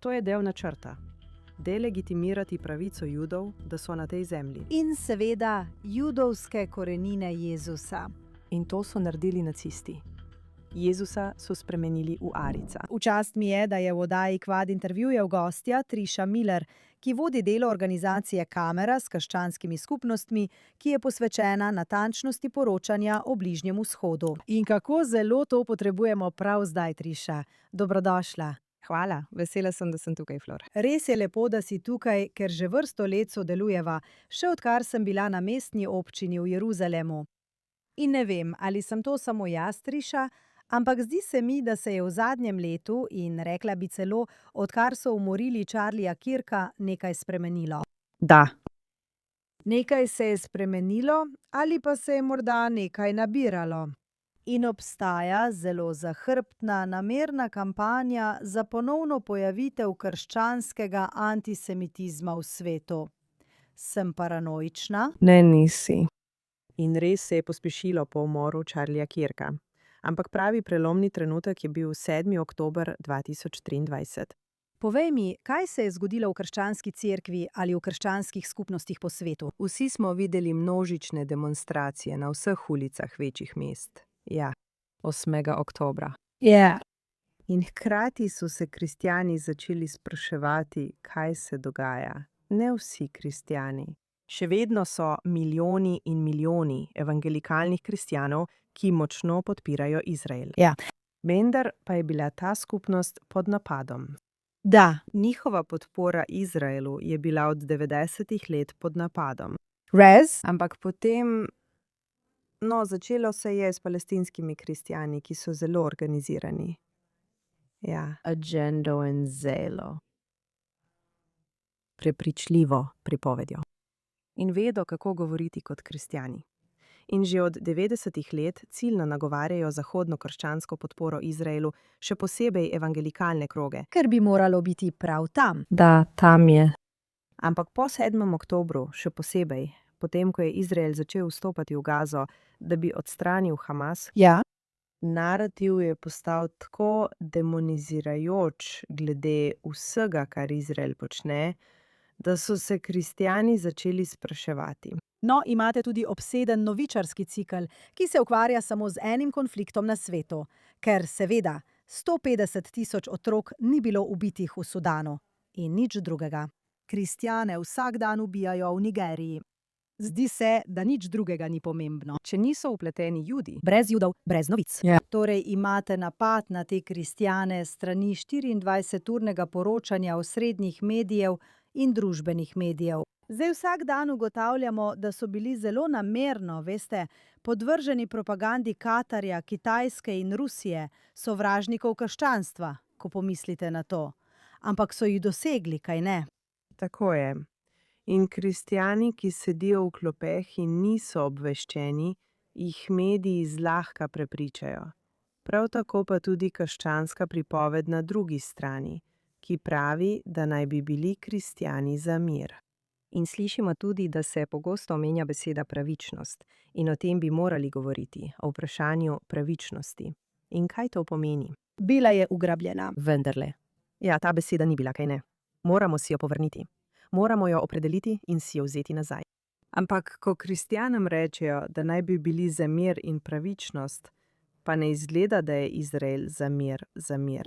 To je del načrta. Delegitimirati pravico Judov, da so na tej zemlji. In seveda judovske korenine Jezusa. In to so naredili nacisti. Jezusa so spremenili v Arica. V čast mi je, da je v oddaji Kvad intervjujal gostja Trisha Miller, ki vodi delo organizacije Kamera s krščanskimi skupnostmi, ki je posvečena natančnosti poročanja o Bližnjem vzhodu. In kako zelo to potrebujemo prav zdaj, Trisha. Dobrodošla. Hvala, vesela sem, da sem tukaj, Flor. Res je lepo, da si tukaj, ker že vrsto let sodelujeva, še odkar sem bila na mestni občini v Jeruzalemu. In ne vem, ali sem to samo jaz, Trisha, ampak zdi se mi, da se je v zadnjem letu in rekla bi celo, odkar so umorili Charlieja Kirka, nekaj spremenilo. Da. Nekaj se je spremenilo ali pa se je morda nekaj nabiralo. In obstaja zelo zahrbtna, namerna kampanja za ponovno pojavitev krščanskega antisemitizma v svetu. Sem paranoična? Ne, nisi. In res se je pospešilo po umoru Charlieja Kirka. Ampak pravi prelomni trenutek je bil 7. oktober 2023. Povej mi, kaj se je zgodilo v krščanski cerkvi ali v krščanskih skupnostih po svetu? Vsi smo videli množične demonstracije na vseh ulicah večjih mest. Ja, 8. oktobra. Ja. In hkrati so se kristjani začeli spraševati, kaj se dogaja. Ne vsi kristjani. Še vedno so milijoni in milijoni evangelikalnih kristjanov, ki močno podpirajo Izrael. Ja. Vendar pa je bila ta skupnost pod napadom. Da. Njihova podpora Izraelu je bila od 90. let pod napadom. Res? Ampak potem Začelo se je s palestinskimi kristjani, ki so zelo organizirani. Ja. agendo in zelo. Prepričljivo pripovedjo. In vedo, kako govoriti kot kristjani. In že od 90. let ciljno nagovarjajo zahodno krščansko podporo Izraelu, še posebej evangelikalne kroge. Ker bi moralo biti prav tam. Da, tam je. Ampak po 7. oktobru, še posebej, potem ko je Izrael začel vstopati v Gazo, da bi odstranil Hamas, Ja. narativ je postal tako demonizirajoč glede vsega, kar Izrael počne, da so se kristjani začeli spraševati. No, imate tudi obseden novičarski cikel, ki se ukvarja samo z enim konfliktom na svetu. Ker seveda 150 tisoč otrok ni bilo ubitih v Sudanu. In nič drugega. Kristjane vsak dan ubijajo v Nigeriji. Zdi se, da nič drugega ni pomembno. Če niso vpleteni Judi. Brez Judov, brez novic. Ja. Torej imate napad na te kristjane strani 24-urnega poročanja osrednjih medijev in družbenih medijev. Zdaj vsak dan ugotavljamo, da so bili zelo namerno, veste, podvrženi propagandi Katarja, Kitajske in Rusije, sovražnikov krščanstva, ko pomislite na to. Ampak so jih dosegli, kaj ne? Tako je. In kristjani, ki sedijo v klopeh in niso obveščeni, jih mediji zlahka prepričajo. Prav tako pa tudi krščanska pripoved na drugi strani, ki pravi, da naj bi bili kristjani za mir. In slišimo tudi, da se pogosto omenja beseda pravičnost. In o tem bi morali govoriti, o vprašanju pravičnosti. In kaj to pomeni? Bila je ugrabljena. Vendarle. Ja, ta beseda ni bila, kaj ne. Moramo si jo povrniti. Moramo jo opredeliti in si jo vzeti nazaj. Ampak, ko kristjanom rečejo, da naj bi bili za mir in pravičnost, pa ne izgleda, da je Izrael za mir.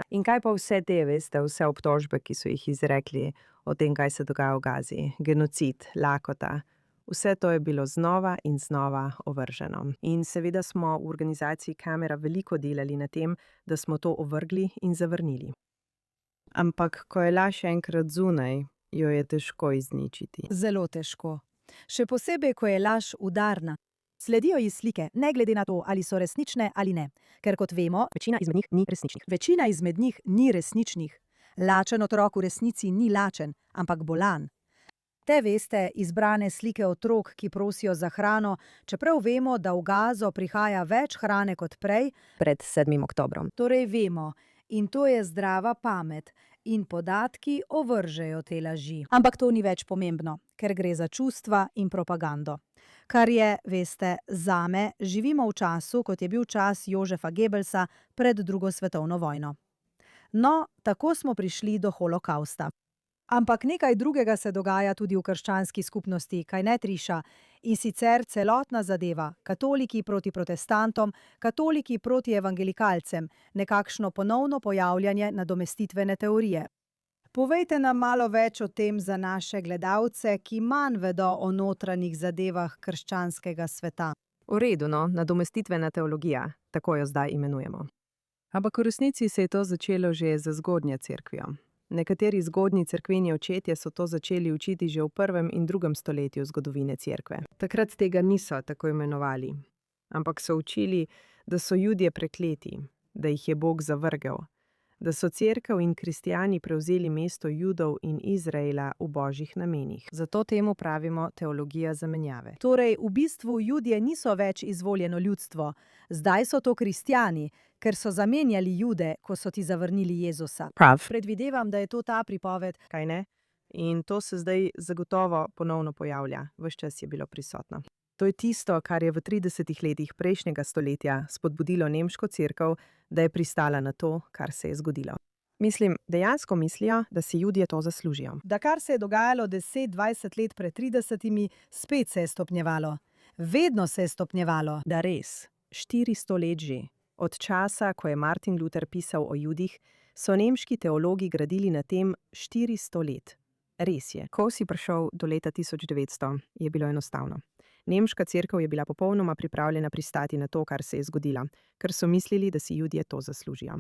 In kaj pa vse te, veste, vse obtožbe, ki so jih izrekli o tem, kaj se dogaja v Gazi, genocid, lakota. Vse to je bilo znova in znova ovrženo. In seveda smo v organizaciji Kamera veliko delali na tem, da smo to ovrgli in zavrnili. Ampak, ko je laž enkrat zunaj, jo je težko izničiti. Zelo težko. Še posebej, ko je laž udarna. Sledijo ji slike, ne glede na to, ali so resnične ali ne. Ker kot vemo, Večina izmed njih ni resničnih. večina izmed njih ni resničnih. Lačen otrok v resnici ni lačen, ampak bolan. Te veste, izbrane slike otrok, ki prosijo za hrano, čeprav vemo, da v Gazo prihaja več hrane kot prej, Pred 7. oktobrom. torej vemo. In to je zdrava pamet. In podatki ovržejo te laži. Ampak to ni več pomembno, ker gre za čustva in propagando. Kar je, veste, zame, živimo v času, kot je bil čas Jožefa Goebbelsa pred 2. svetovno vojno. No, tako smo prišli do holokausta. Ampak nekaj drugega se dogaja tudi v krščanski skupnosti, kaj ne, Triša? In sicer celotna zadeva, katoliki proti protestantom, katoliki proti evangelikalcem, nekakšno ponovno pojavljanje nadomestitvene teorije. Povejte nam malo več o tem za naše gledalce, ki manj vedo o notranjih zadevah krščanskega sveta. V redu, no, nadomestitvena teologija, tako jo zdaj imenujemo. Ampak v resnici se je to začelo že z zgodnjo cerkvijo. Nekateri zgodnji cerkveni očetje so to začeli učiti že v 1. in 2. stoletju zgodovine cerkve. Takrat tega niso tako imenovali, ampak so učili, da so Judje prekleti, da jih je Bog zavrgel, da so cerkev in kristjani prevzeli mesto Judov in Izraela v božjih namenih. Zato temu pravimo teologija zamenjave. Torej, v bistvu Judje niso več izvoljeno ljudstvo, zdaj so to kristjani, ker so zamenjali Jude, ko so ti zavrnili Jezusa. Prav. Predvidevam, da je to ta pripoved. Kaj ne? In to se zdaj zagotovo ponovno pojavlja, ves čas je bilo prisotno. To je tisto, kar je v 30 letih prejšnjega stoletja spodbudilo nemško cerkev, da je pristala na to, kar se je zgodilo. Mislim, dejansko mislijo, da si Judje to zaslužijo. Da kar se je dogajalo 10-20 let pred 30, spet se je stopnjevalo. Vedno se je stopnjevalo. Da res, 400 let že, od časa, ko je Martin Luther pisal o Judih, so nemški teologi gradili na tem 400 let. Res je, ko si prišel do leta 1900, je bilo enostavno. Nemška cerkev je bila popolnoma pripravljena pristati na to, kar se je zgodilo, ker so mislili, da si Judje to zaslužijo.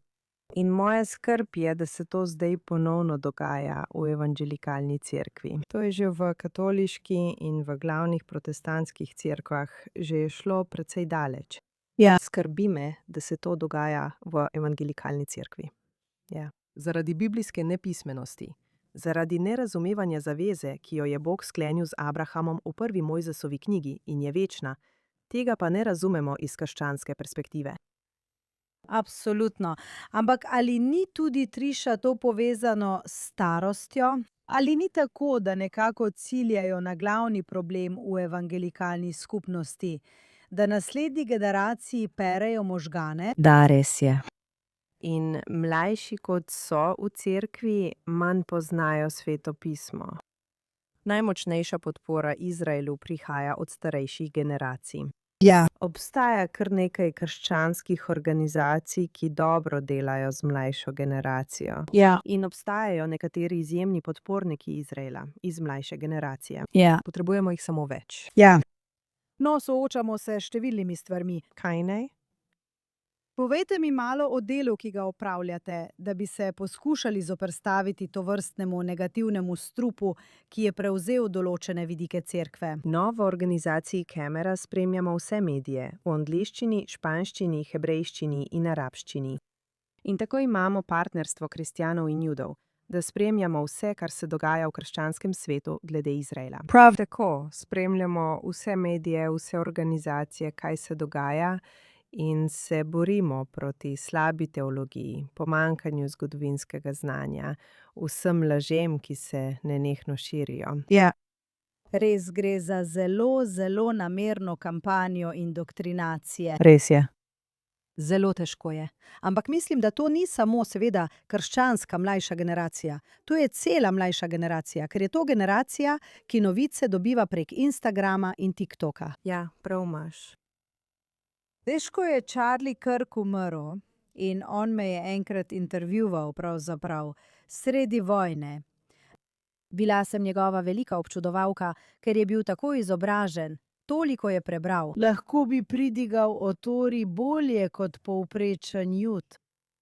In moja skrb je, da se to zdaj ponovno dogaja v evangelikalni cerkvi. To je že v katoliški in v glavnih protestantskih cerkvah že šlo precej daleč. Ja. Skrbi me, da se to dogaja v evangelikalni cerkvi. Ja. Zaradi biblijske nepismenosti. Zaradi nerazumevanja zaveze, ki jo je Bog sklenil z Abrahamom v 1. Mojzesovi knjigi in je večna, tega pa ne razumemo iz krščanske perspektive. Absolutno. Ampak ali ni tudi, Triša, to povezano s starostjo? Ali ni tako, da nekako ciljajo na glavni problem v evangelikalni skupnosti, da naslednji generaciji perejo možgane? Da, res je. In mlajši kot so v cerkvi, manj poznajo Sveto pismo. Najmočnejša podpora Izraelu prihaja od starejših generacij. Ja. Obstaja kar nekaj krščanskih organizacij, ki dobro delajo z mlajšo generacijo. Ja. In obstajajo nekateri izjemni podporniki Izraela iz mlajše generacije. Ja. Potrebujemo jih samo več. Ja. No, soočamo se s številnimi stvarmi. Kaj naj? Povejte mi malo o delu, ki ga opravljate, da bi se poskušali zoperstaviti tovrstnemu negativnemu strupu, ki je prevzel določene vidike cerkve. No, v organizaciji Camera spremljamo vse medije, v angleščini, španščini, hebrejščini in arabščini. In tako imamo partnerstvo kristjanov in Judov, da spremljamo vse, kar se dogaja v krščanskem svetu glede Izraela. Prav tako, spremljamo vse medije, vse organizacije, kaj se dogaja, in se borimo proti slabi teologiji, pomanjkanju zgodovinskega znanja, vsem lažem, ki se nenehno širijo. Ja. Res gre za zelo, zelo namerno kampanjo indoktrinacije. Res je. Zelo težko je. Ampak mislim, da to ni samo seveda krščanska mlajša generacija. To je cela mlajša generacija, ker je to generacija, ki novice dobiva prek Instagrama in TikToka. Ja, prav imaš. Veš, ko je Charlie Kirk umrl in on me je enkrat intervjuval pravzaprav sredi vojne. Bila sem njegova velika občudovalka, ker je bil tako izobražen, toliko je prebral. Lahko bi pridigal o Tori bolje kot povprečen Jud.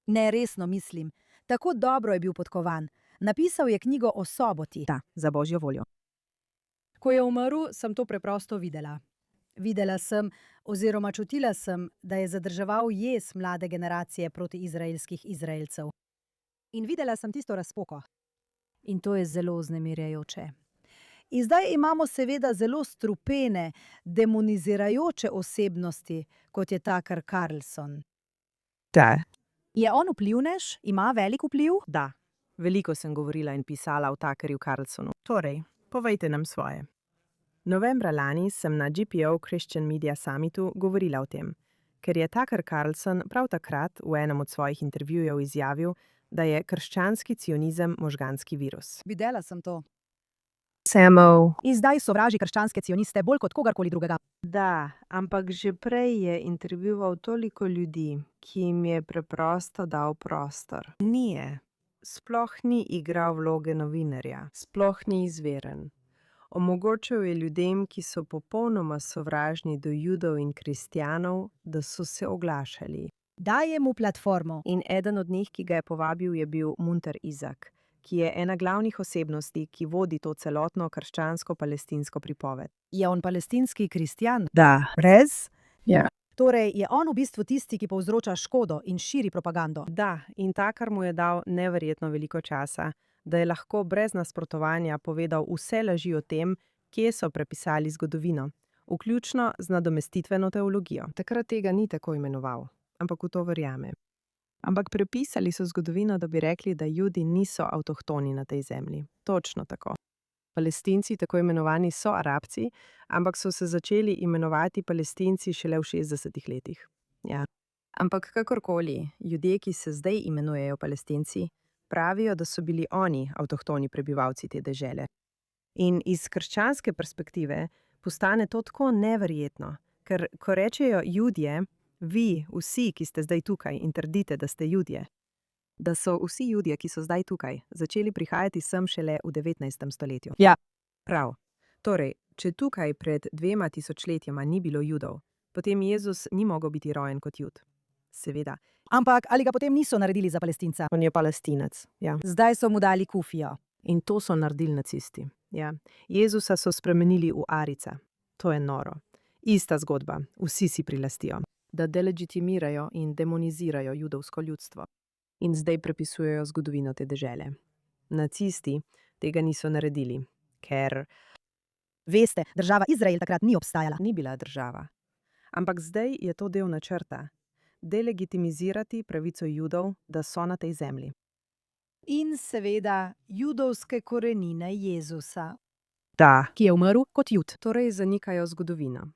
Ne, resno mislim. Tako dobro je bil podkovan. Napisal je knjigo o soboti. Da, za božjo voljo. Ko je umrl, sem to preprosto videla. Videla sem, oziroma čutila sem, da je zadrževal jez mlade generacije proti izraelskih Izraelcev. In videla sem tisto razpoko. In to je zelo vznemirjajoče. In zdaj imamo seveda zelo strupene, demonizirajoče osebnosti, kot je Tucker Carlson. Da. Je on vplivnež? Ima velik vpliv? Da. Veliko sem govorila in pisala o Tuckerju Carlsonu. Torej, povejte nam svoje. Novembra lani sem na GPO Christian Media Summitu govorila o tem, ker je Tucker Carlson prav takrat v enem od svojih intervjujev izjavil, da je krščanski cionizem možganski virus. Videla sem to. Samo. In zdaj sovraži krščanske cioniste bolj kot kogarkoli drugega. Da, ampak že prej je intervjuval toliko ljudi, ki jim je preprosto dal prostor. Nije. Sploh ni igral vloge novinarja, sploh ni izveren. Omogočil je ljudem, ki so popolnoma sovražni do Judov in kristjanov, da so se oglašali. Daje mu platformo. In eden od njih, ki ga je povabil, je bil Munter Izak, ki je ena glavnih osebnosti, ki vodi to celotno krščansko-palestinsko pripoved. Je on palestinski kristjan? Da. Res? Ja. Torej je on v bistvu tisti, ki povzroča škodo in širi propagando. Da, in ta, kar mu je dal neverjetno veliko časa, da je lahko brez nasprotovanja povedal vse laži o tem, kje so prepisali zgodovino, vključno z nadomestitveno teologijo. Takrat tega ni tako imenoval, ampak v to verjame. Ampak prepisali so zgodovino, da bi rekli, da Judi niso avtohtoni na tej zemlji. Točno tako. Palestinci, tako imenovani, so Arabci, ampak so se začeli imenovati Palestinci šele v 60. letih. Ja. Ampak kakorkoli, ljudje, ki se zdaj imenujejo Palestinci, pravijo, da so bili oni avtohtoni prebivalci te dežele. In iz krščanske perspektive postane to tako neverjetno, ker ko rečejo Judje, vi, vsi, ki ste zdaj tukaj in trdite, da ste Judje, da so vsi Judje, ki so zdaj tukaj, začeli prihajati sem šele v 19. stoletju. Ja. Prav. Torej, če tukaj pred 2 tisočletjema ni bilo Judov, potem Jezus ni mogel biti rojen kot Jud. Seveda. Ampak ali ga potem niso naredili za Palestinca? On je Palestinec, ja. Zdaj so mu dali kufijo. In to so naredili nacisti. Ja. Jezusa so spremenili v Arica. To je noro. Ista zgodba, vsi si prilastijo. Da delegitimirajo in demonizirajo judovsko ljudstvo. In zdaj prepisujejo zgodovino te dežele. Nacisti tega niso naredili, ker Veste, država Izrael takrat ni obstajala. ni bila država. Ampak zdaj je to del načrta. Delegitimizirati pravico Judov, da so na tej zemlji. In seveda judovske korenine Jezusa, Da. ki je umrl kot Jud. Torej zanikajo zgodovino.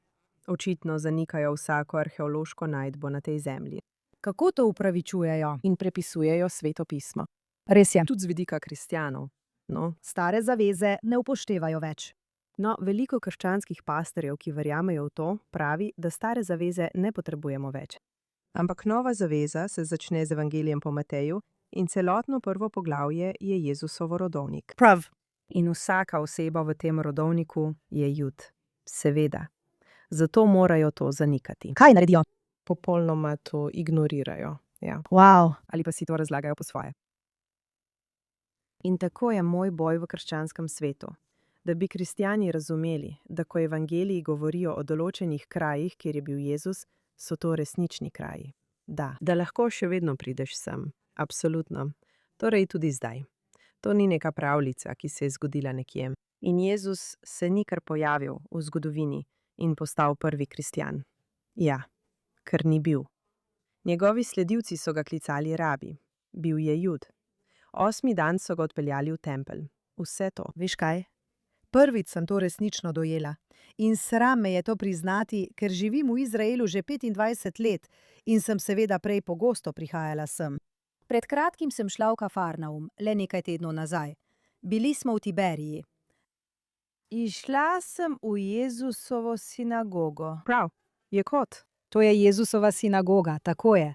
Očitno zanikajo vsako arheološko najdbo na tej zemlji. Kako to upravičujejo? In prepisujejo Sveto pismo. Res je. Tudi z vidika kristjanov. No. Stare zaveze ne upoštevajo več. No, veliko krščanskih pastorjev, ki verjamejo v to, pravi, da stare zaveze ne potrebujemo več. Ampak nova zaveza se začne z evangelijem po Mateju in celotno prvo poglavje je Jezusovo rodovnik. Prav. In vsaka oseba v tem rodovniku je Jud. Seveda. Zato morajo to zanikati. Kaj naredijo? Popolnoma to ignorirajo. Ja. Wow. Ali pa si to razlagajo po svoje. In tako je moj boj v krščanskem svetu. Da bi kristjani razumeli, da ko evangeliji govorijo o določenih krajih, kjer je bil Jezus, so to resnični kraji. Da lahko še vedno prideš sem. Absolutno. Torej tudi zdaj. To ni neka pravljica, ki se je zgodila nekje. In Jezus se ni kar pojavil v zgodovini in postal prvi kristjan. Ja, ker ni bil. Njegovi sledilci so ga klicali rabi. Bil je Jud. 8. dan so ga odpeljali v tempelj. Vse to. Veš kaj? Prvič sem to resnično dojela. In sram me je to priznati, ker živim v Izraelu že 25 let in sem seveda prej pogosto prihajala sem. Pred kratkim sem šla v Kafarnaum, le nekaj tednov nazaj. Bili smo v Tiberiji. Išla sem v Jezusovo sinagogo. Prav, je kot. To je Jezusova sinagoga, tako je.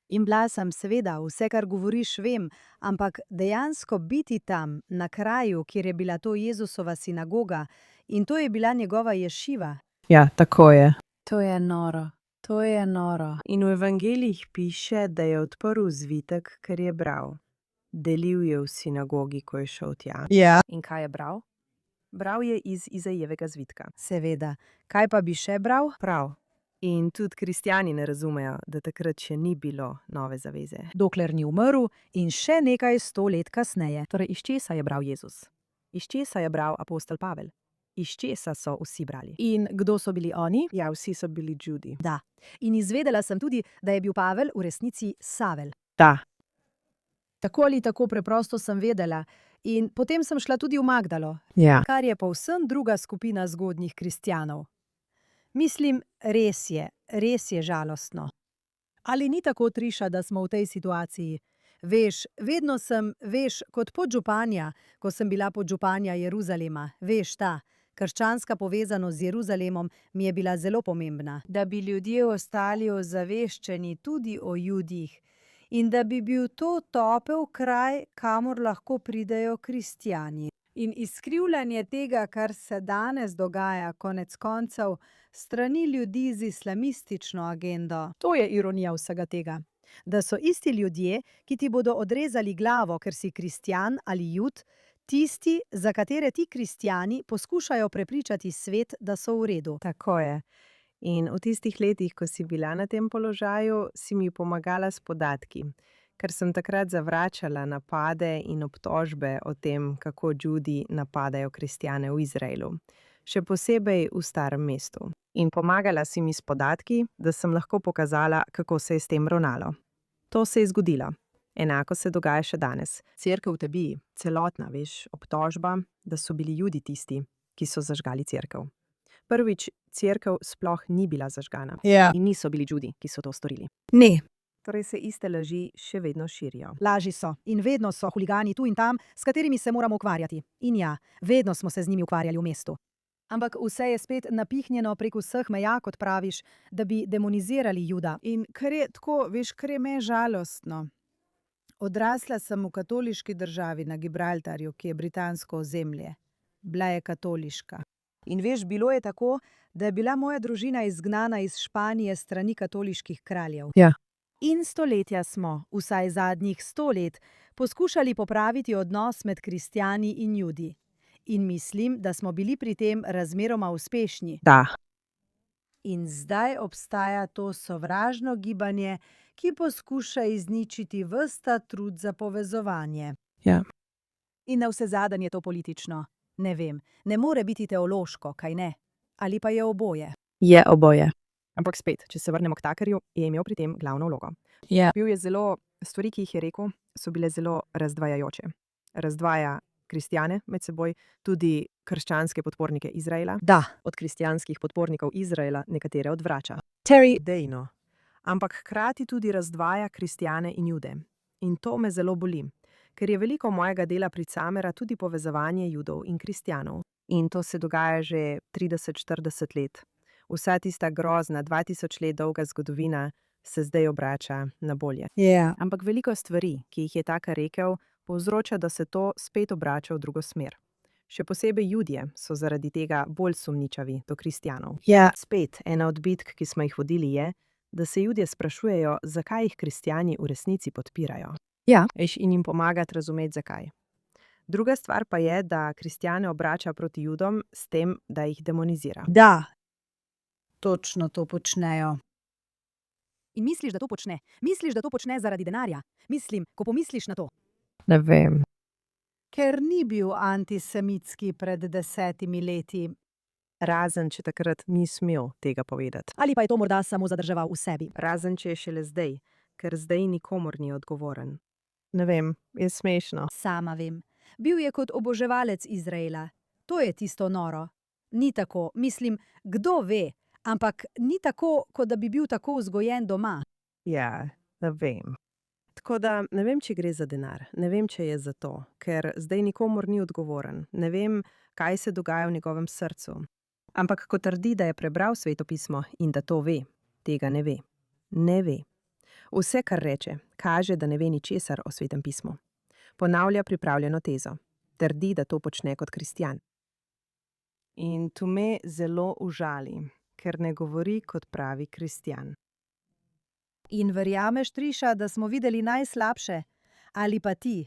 In bila sem seveda, vse, kar govoriš, vem, ampak dejansko biti tam, na kraju, kjer je bila to Jezusova sinagoga, in to je bila njegova ješiva. Ja, tako je. To je noro, to je noro. In v evangelijih piše, da je odprl zvitek, ker je bral. Delil je v sinagogi, ko je šel tja. Ja. In kaj je bral? Bral je iz Izajevega zvitka. Seveda. Kaj pa bi še bral? Prav. In tudi kristjani ne razumejo, da takrat še ni bilo nove zaveze. Dokler ni umrl in še nekaj 100 let kasneje. Torej, iz česa je bral Jezus? Iz česa je bral apostol Pavel? Iz česa so vsi brali? In kdo so bili oni? Ja, vsi so bili Judi. Da. In izvedela sem tudi, da je bil Pavel v resnici Savel. Da. Tako ali tako preprosto sem vedela. In potem sem šla tudi v Magdalo, Ja. kar je povsem druga skupina zgodnjih kristjanov. Mislim, res je žalostno. Ali ni tako, Triša, da smo v tej situaciji? Vedno sem, kot podžupanja, ko sem bila podžupanja Jeruzalema, ta krščanska povezanost z Jeruzalemom mi je bila zelo pomembna. Da bi ljudje ostali ozaveščeni tudi o Judih in da bi bil to topel kraj, kamor lahko pridejo kristjani. In izkrivljanje tega, kar se danes dogaja, konec koncev, strani ljudi z islamistično agendo. To je ironija vsega tega. Da so isti ljudje, ki ti bodo odrezali glavo, ker si kristjan ali Jud, tisti, za katere ti kristjani poskušajo prepričati svet, da so v redu. Tako je. In v tistih letih, ko si bila na tem položaju, si mi pomagala s podatki, ker sem takrat zavračala napade in obtožbe o tem, kako Judi napadajo kristjane v Izraelu, še posebej v Starem mestu. In pomagala si mi s podatki, da sem lahko pokazala, kako se je s tem ravnalo. To se je zgodilo. Enako se dogaja še danes. Cerkev tebi, celotna, obtožba, da so bili Judi tisti, ki so zažgali cerkev. Prvič, cerkev sploh ni bila zažgana. In niso bili Judi, ki so to storili. Ne. Torej se iste laži še vedno širijo. Laži so in vedno so huligani tu in tam, s katerimi se moramo ukvarjati. In ja, vedno smo se z njimi ukvarjali v mestu. Ampak vse je spet napihnjeno prek vseh meja, kot praviš, da bi demonizirali Juda. In kar je tako, kar je me žalostno. Odrasla sem v katoliški državi na Gibraltarju, ki je britansko ozemlje. Bila je katoliška. In bilo je tako, da je bila moja družina izgnana iz Španije strani katoliških kraljev. Ja. In stoletja smo, vsaj zadnjih 100 let, poskušali popraviti odnos med kristjani in Judi. In mislim, da smo bili pri tem razmeroma uspešni. Da. In zdaj obstaja to sovražno gibanje, ki poskuša izničiti ves ta trud za povezovanje. Ja. In navsezadnje je to politično. Ne vem, ne more biti teološko, kaj ne? Ali pa je oboje? Je oboje. Ampak spet, če se vrnemo k Tuckerju, je imel pri tem glavno vlogo. Ja. Stvari, ki jih je rekel, so bile zelo razdvajajoče. Razdvaja kristjane med seboj, tudi krščanske podpornike Izraela. Da. Od kristjanskih podpornikov Izraela nekatere odvrača. Dejno. Ampak hkrati tudi razdvaja kristjane in Jude. In to me zelo boli, ker je veliko mojega dela pri Camera tudi povezovanje Judov in kristjanov. In to se dogaja že 30-40 let. Vsa tista grozna 2000 let dolga zgodovina se zdaj obrača na bolje. Ja. Ampak veliko stvari, ki jih je Tucker rekel, povzroča, da se to spet obrača v drugo smer. Še posebej Judje so zaradi tega bolj sumničavi do kristjanov. Ja. Spet ena od bitk, ki smo jih vodili, je, da se Judje sprašujejo, zakaj jih kristjani v resnici podpirajo. Ja. In jim pomagati razumeti, zakaj. Druga stvar pa je, da kristjane obrača proti Judom s tem, da jih demonizira. Da. Točno to počnejo. In misliš, da to počne? Misliš, da to počne zaradi denarja? Mislim, ko pomisliš na to. Ne vem. Ker ni bil antisemitski pred 10 leti. Razen, če takrat ni smel tega povedati. Ali pa je to morda samo zadrževal v sebi. Razen, če je šele zdaj, ker zdaj nikomur ni odgovoren. Ne vem, je smešno. Sama vem. Bil je kot oboževalec Izraela. To je tisto noro. Ni tako, mislim, kdo ve, ampak ni tako, kot da bi bil tako vzgojen doma. Ja, ne vem. Tako da ne vem, če gre za denar, ne vem, če je za to, ker zdaj nikomur ni odgovoren. Ne vem, kaj se dogaja v njegovem srcu. Ampak ko trdi, da je prebral svetopismo in da to ve, tega ne ve. Ne ve. Vse, kar reče, kaže, da ne ve ničesar o svetem pismu. Ponavlja pripravljeno tezo. Trdi, da to počne kot kristjan. In to me zelo užali, ker ne govori kot pravi kristjan. In verjameš, Triša, da smo videli najslabše? Ali pa ti,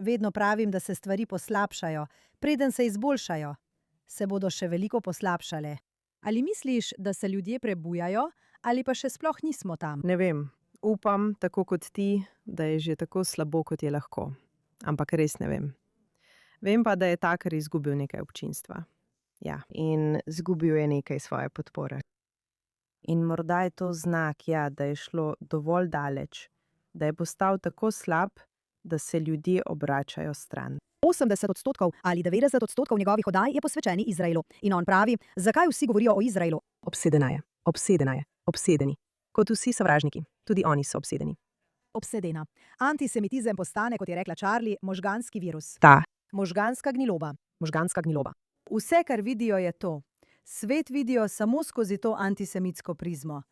vedno pravim, da se stvari poslabšajo, preden se izboljšajo. Se bodo še veliko poslabšale. Ali misliš, da se ljudje prebujajo, ali pa še sploh nismo tam? Ne vem. Upam, tako kot ti, da je že tako slabo, kot je lahko. Ampak res ne vem. Vem pa, da je Tucker izgubil nekaj občinstva. Ja, in izgubil je nekaj svoje podpore. In morda je to znak, da je šlo dovolj daleč, da je postal tako slab, da se ljudje obračajo stran. 80% ali 90% njegovih oddaj je posvečeni Izraelu. In on pravi, zakaj vsi govorijo o Izraelu? Obsedena je, obsedeni. Kot vsi sovražniki, tudi oni so obsedeni. obsedena. Antisemitizem postane, kot je rekla Charlie, možganski virus. Da. Možganska gniloba. Možganska gniloba. Vse, kar vidijo, je to. Svet vidijo samo skozi to antisemitsko prizmo.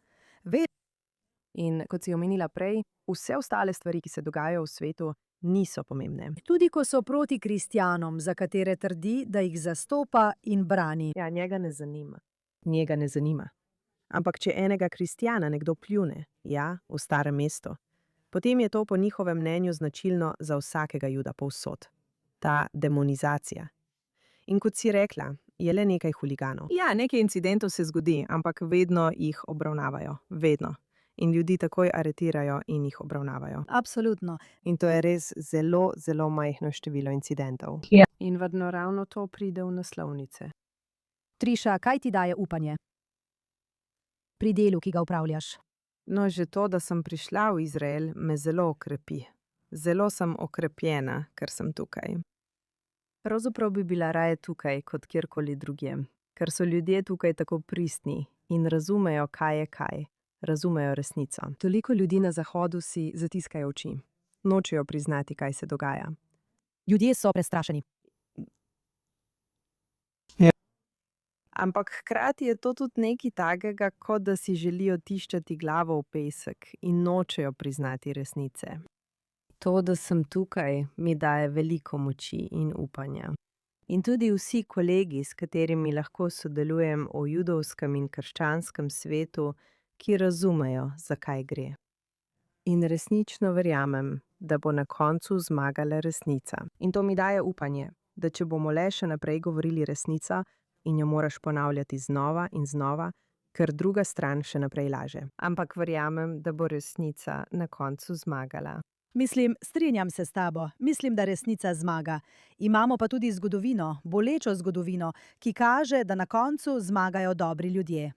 In kot si omenila prej, vse ostale stvari, ki se dogajajo v svetu, niso pomembne. Tudi ko so proti kristjanom, za katere trdi, da jih zastopa in brani. Ja, njega ne zanima. Njega ne zanima. Ampak če enega kristjana nekdo pljune, ja, v starem mestu, potem je to po njihovem mnenju značilno za vsakega Juda povsod. Ta demonizacija. In kot si rekla, je le nekaj huliganov. Ja, nekaj incidentov se zgodi, ampak vedno jih obravnavajo. Vedno. In ljudi takoj aretirajo in jih obravnavajo. Absolutno. In to je res zelo, zelo majhno število incidentov. Ja. In vedno ravno to pride v naslovnice. Triša, kaj ti daje upanje? Pri delu, ki ga upravljaš. No, že to, da sem prišla v Izrael, me zelo okrepi. Zelo sem okrepljena, ker sem tukaj. Pravzaprav bi bila raje tukaj, kot kjerkoli drugje, ker so ljudje tukaj tako pristni in razumejo, kaj je kaj. Razumejo resnico. Toliko ljudi na Zahodu si zatiskajo oči. Nočejo priznati, kaj se dogaja. Ljudje so prestrašeni. Ja. Ampak hkrati je to tudi nekaj takega, kot da si želijo tiščati glavo v pesek in nočejo priznati resnice. To, da sem tukaj, mi daje veliko moči in upanja. In tudi vsi kolegi, s katerimi lahko sodelujem v judovskem in krščanskem svetu, ki razumejo, zakaj gre. In resnično verjamem, da bo na koncu zmagala resnica. In to mi daje upanje, da če bomo le še naprej govorili resnico in jo moraš ponavljati znova in znova, ker druga stran še naprej laže. Ampak verjamem, da bo resnica na koncu zmagala. Mislim, strinjam se s tabo. Mislim, da resnica zmaga. Imamo pa tudi zgodovino, bolečo zgodovino, ki kaže, da na koncu zmagajo dobri ljudje.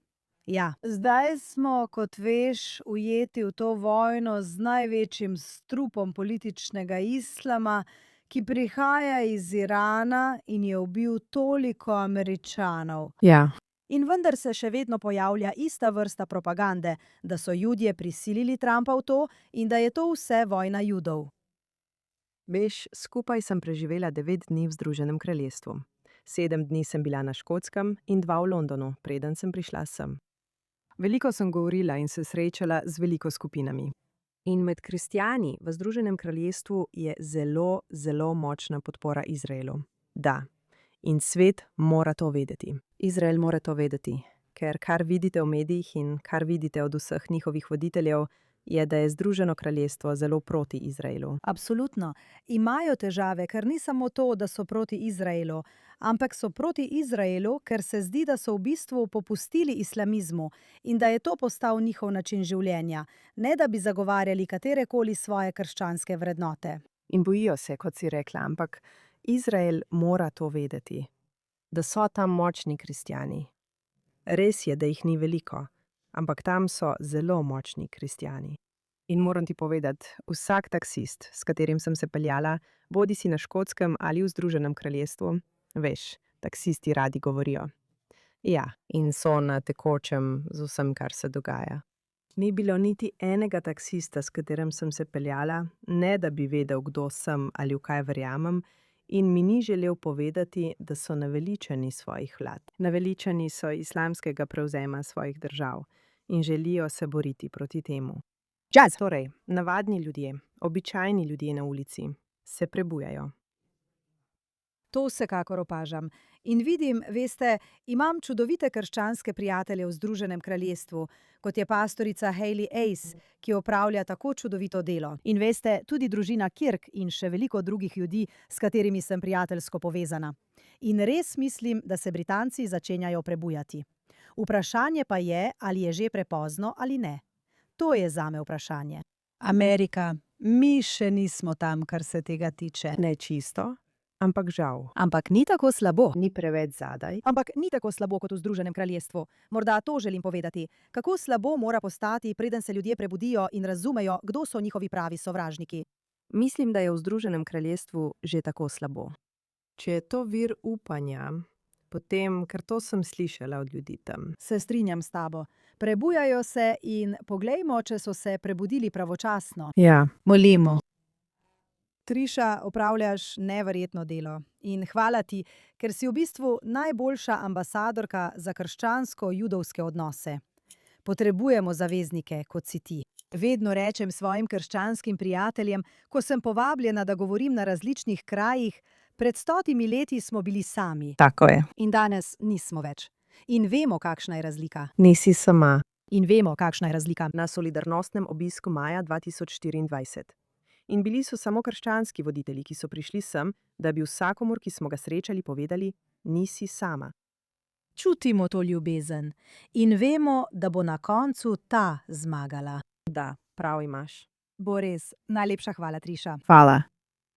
Ja. Zdaj smo, kot veš, ujeti v to vojno z največjim strupom političnega islama, ki prihaja iz Irana in je ubil toliko Američanov. Ja. In vendar se še vedno pojavlja ista vrsta propagande, da so Judje prisilili Trumpa v to in da je to vse vojna Judov. Veš, skupaj sem preživela 9 dni v Združenem kraljestvu. 7 dni sem bila na Škotskem in 2 v Londonu, preden sem prišla sem. Veliko sem govorila in se srečala z veliko skupinami. In med kristjani v Združenem kraljestvu je zelo, zelo močna podpora Izraelu. Da. In svet mora to vedeti. Izrael mora to vedeti, ker kar vidite v medijih in kar vidite od vseh njihovih voditeljev, je, da je Združeno kraljestvo zelo proti Izraelu. Absolutno. Imajo težave, ker ni samo to, da so proti Izraelu, ampak so proti Izraelu, ker se zdi, da so v bistvu popustili islamizmu in da je to postal njihov način življenja, ne da bi zagovarjali katerekoli svoje krščanske vrednote. In bojijo se, kot si rekla, ampak Izrael mora to vedeti, da so tam močni kristjani. Res je, da jih ni veliko, ampak tam so zelo močni kristjani. In moram ti povedati, vsak taksist, s katerim sem se peljala, bodi si na Škotskem ali v Združenem kraljestvu, veš, taksisti radi govorijo. Ja, in so na tekočem z vsem, kar se dogaja. Ni bilo niti enega taksista, s katerim sem se peljala, ne da bi vedel, kdo sem ali v kaj verjamem, in mi ni želel povedati, da so naveličani svojih vlad. Naveličani so islamskega prevzema svojih držav in želijo se boriti proti temu. Jazz. Torej, navadni ljudje, običajni ljudje na ulici se prebujajo. To vsekakor opažam. In vidim, veste, imam čudovite krščanske prijatelje v Združenem kraljestvu, kot je pastorica Hayley Ace, ki opravlja tako čudovito delo. In veste, tudi družina Kirk in še veliko drugih ljudi, s katerimi sem prijateljsko povezana. In res mislim, da se Britanci začenjajo prebujati. Vprašanje pa je, ali je že prepozno ali ne. To je zame vprašanje. Amerika, mi še nismo tam, kar se tega tiče. Ne čisto, ampak žal. Ampak ni tako slabo. Ni preveč zadaj. Ampak ni tako slabo kot v Združenem kraljestvu. Morda to želim povedati. Kako slabo mora postati, preden se ljudje prebudijo in razumejo, kdo so njihovi pravi sovražniki. Mislim, da je v Združenem kraljestvu že tako slabo. Če je to vir upanja, potem, ker to sem slišala od ljudi tam. Se strinjam s tabo. Prebujajo se in poglejmo, če so se prebudili pravočasno. Ja, Molimo. Triša, opravljaš neverjetno delo in hvala ti, ker si v bistvu najboljša ambasadorka za krščansko-judovske odnose. Potrebujemo zaveznike, kot si ti. Vedno rečem svojim krščanskim prijateljem, ko sem povabljena, da govorim na različnih krajih, pred 100 leti smo bili sami tako je. in danes nismo več. In vemo, kakšna je razlika. Nisi sama. In vemo, kakšna je razlika. Na solidarnostnem obisku maja 2024. In bili so samo krščanski voditelji, ki so prišli sem, da bi vsakomur, ki smo ga srečali, povedali, nisi sama. Čutimo to ljubezen in vemo, da bo na koncu ta zmagala. Da, prav imaš. Bo res. Najlepša hvala, Triša. Hvala.